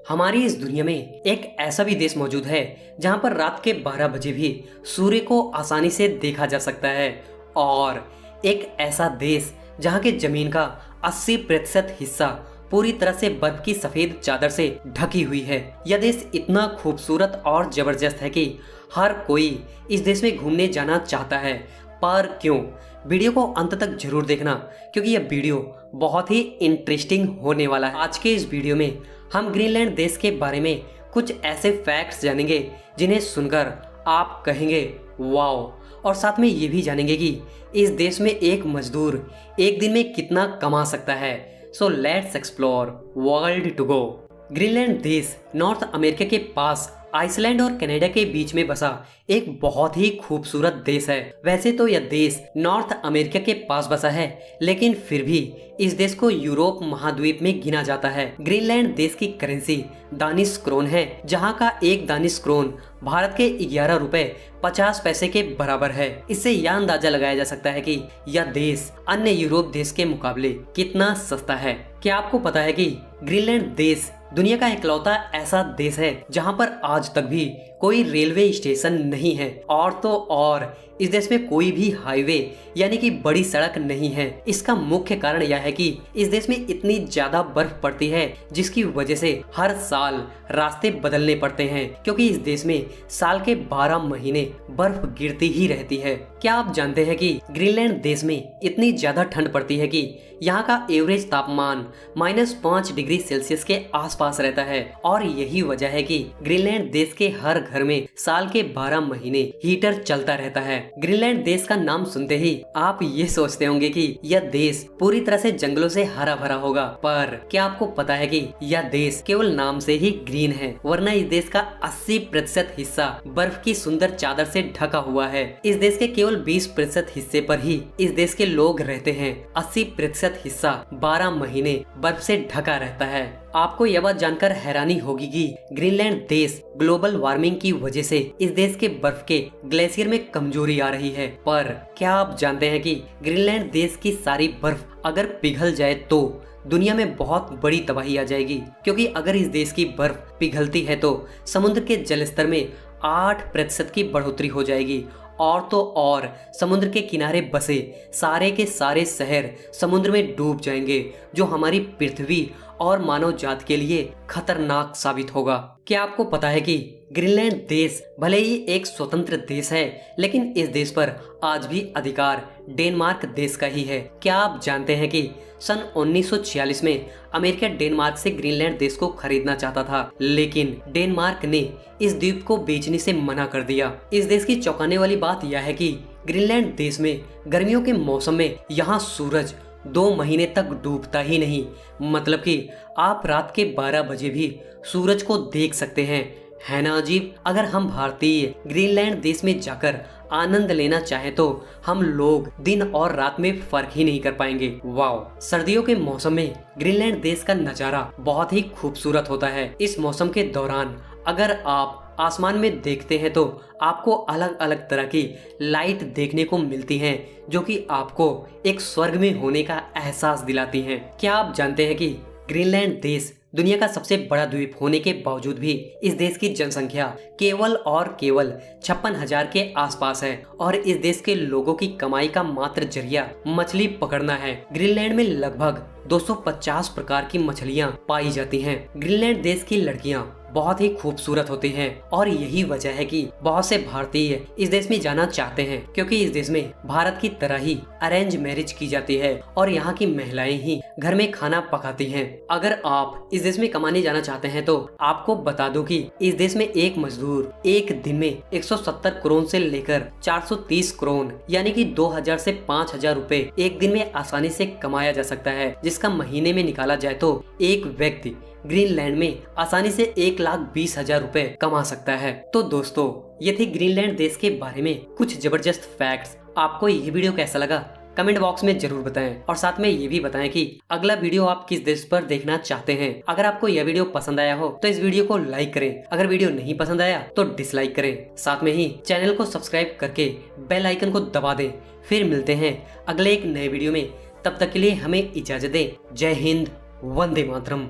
हमारी इस दुनिया में एक ऐसा भी देश मौजूद है जहां पर रात के 12 बजे भी सूर्य को आसानी से देखा जा सकता है और एक ऐसा देश जहां के जमीन का 80% हिस्सा पूरी तरह से बर्फ की सफेद चादर से ढकी हुई है। यह देश इतना खूबसूरत और जबरदस्त है कि हर कोई इस देश में घूमने जाना चाहता है। पर क्यों? वीडियो को अंत तक जरूर देखना क्योंकि यह वीडियो बहुत ही इंटरेस्टिंग होने वाला है। आज के इस वीडियो में हम ग्रीनलैंड देश के बारे में कुछ ऐसे फैक्ट्स जानेंगे जिन्हें सुनकर आप कहेंगे वाओ, और साथ में ये भी जानेंगे कि इस देश में एक मजदूर एक दिन में कितना कमा सकता है। So let's explore world to go. Greenland देश नॉर्थ अमेरिका के पास आइसलैंड और कनाडा के बीच में बसा एक बहुत ही खूबसूरत देश है। वैसे तो यह देश नॉर्थ अमेरिका के पास बसा है, लेकिन फिर भी इस देश को यूरोप महाद्वीप में गिना जाता है। ग्रीनलैंड देश की करेंसी दानिश क्रोन है, जहां का एक दानिश क्रोन भारत के 11 रुपए 50 पैसे के बराबर है। इससे यह अंदाजा लगाया जा सकता है कि यह देश अन्य यूरोप देश के मुकाबले कितना सस्ता है। क्या आपको पता है कि ग्रीनलैंड देश दुनिया का इकलौता ऐसा देश है जहां पर आज तक भी कोई रेलवे स्टेशन नहीं है, और तो और इस देश में कोई भी हाईवे यानी कि बड़ी सड़क नहीं है। इसका मुख्य कारण यह है कि इस देश में इतनी ज्यादा बर्फ पड़ती है जिसकी वजह से हर साल रास्ते बदलने पड़ते हैं, क्योंकि इस देश में साल के 12 महीने बर्फ गिरती ही रहती है। क्या आप जानते हैं कि ग्रीनलैंड देश में इतनी ज्यादा ठंड पड़ती है कि यहाँ का एवरेज तापमान -5 डिग्री सेल्सियस के आसपास रहता है, और यही वजह है कि ग्रीनलैंड देश के हर घर में साल के 12 महीने हीटर चलता रहता है। ग्रीनलैंड देश का नाम सुनते ही आप ये सोचते होंगे कि यह देश पूरी तरह से जंगलों से हरा भरा होगा, पर क्या आपको पता है कि यह देश केवल नाम से ही ग्रीन है, वरना इस देश का 80% हिस्सा बर्फ की सुंदर चादर से ढका हुआ है। इस देश के केवल 20% हिस्से पर ही इस देश के लोग रहते हैं। 80% हिस्सा 12 महीने बर्फ से ढका रहता है। आपको यह बात जानकर हैरानी होगी कि ग्रीनलैंड देश ग्लोबल वार्मिंग की वजह से इस देश के बर्फ के ग्लेशियर में कमजोरी आ रही है। पर क्या आप जानते हैं कि ग्रीनलैंड देश की सारी बर्फ अगर पिघल जाए तो दुनिया में बहुत बड़ी तबाही आ जाएगी, क्योंकि अगर इस देश की बर्फ पिघलती है तो समुद्र के जल स्तर में 8% की बढ़ोतरी हो जाएगी, और तो और समुद्र के किनारे बसे सारे के सारे शहर समुद्र में डूब जाएंगे, जो हमारी पृथ्वी और मानव जात के लिए खतरनाक साबित होगा। क्या आपको पता है कि ग्रीनलैंड देश भले ही एक स्वतंत्र देश है, लेकिन इस देश पर आज भी अधिकार डेनमार्क देश का ही है। क्या आप जानते हैं कि सन 1946 में अमेरिका डेनमार्क से ग्रीनलैंड देश को खरीदना चाहता था, लेकिन डेनमार्क ने इस द्वीप को बेचने से मना कर दिया। इस देश की चौंकाने वाली बात यह है कि ग्रीनलैंड देश में गर्मियों के मौसम में यहाँ सूरज 2 महीने तक डूबता ही नहीं, मतलब कि आप रात के 12 बजे भी सूरज को देख सकते हैं। है ना अजीब? अगर हम भारतीय ग्रीनलैंड देश में जाकर आनंद लेना चाहे तो हम लोग दिन और रात में फर्क ही नहीं कर पाएंगे। वाओ! सर्दियों के मौसम में ग्रीनलैंड देश का नजारा बहुत ही खूबसूरत होता है। इस मौसम के दौरान अगर आप आसमान में देखते हैं तो आपको अलग अलग तरह की लाइट देखने को मिलती हैं, जो कि आपको एक स्वर्ग में होने का एहसास दिलाती हैं। क्या आप जानते हैं कि ग्रीनलैंड देश दुनिया का सबसे बड़ा द्वीप होने के बावजूद भी इस देश की जनसंख्या केवल और केवल 56,000 के आसपास है, और इस देश के लोगों की कमाई का मात्र जरिया मछली पकड़ना है। ग्रीनलैंड में लगभग 250 प्रकार की मछलियां पाई जाती हैं। ग्रीनलैंड देश की लड़कियां बहुत ही खूबसूरत होती हैं, और यही वजह है कि बहुत से भारतीय इस देश में जाना चाहते हैं, क्योंकि इस देश में भारत की तरह ही अरेंज मैरिज की जाती है और यहाँ की महिलाएं ही घर में खाना पकाती हैं। अगर आप इस देश में कमाने जाना चाहते हैं तो आपको बता दूं कि इस देश में एक मजदूर एक दिन में 170 क्रोन से लेकर 430 क्रोन यानी कि 2000 से 5000 रुपए एक दिन में आसानी से कमाया जा सकता है, जिसका महीने में निकाला जाए तो एक व्यक्ति ग्रीनलैंड में आसानी से 1,20,000 रुपए कमा सकता है। तो दोस्तों, ये थी ग्रीनलैंड देश के बारे में कुछ जबरदस्त फैक्ट्स। आपको ये वीडियो कैसा लगा कमेंट बॉक्स में जरूर बताएं, और साथ में ये भी बताएं कि अगला वीडियो आप किस देश पर देखना चाहते हैं। अगर आपको यह वीडियो पसंद आया हो तो इस वीडियो को लाइक करें, अगर वीडियो नहीं पसंद आया तो डिसलाइक करें। साथ में ही चैनल को सब्सक्राइब करके बेल आइकन को दबा दें। फिर मिलते हैं अगले एक नए वीडियो में, तब तक के लिए हमें इजाजत दें। जय हिंद, वंदे मातरम।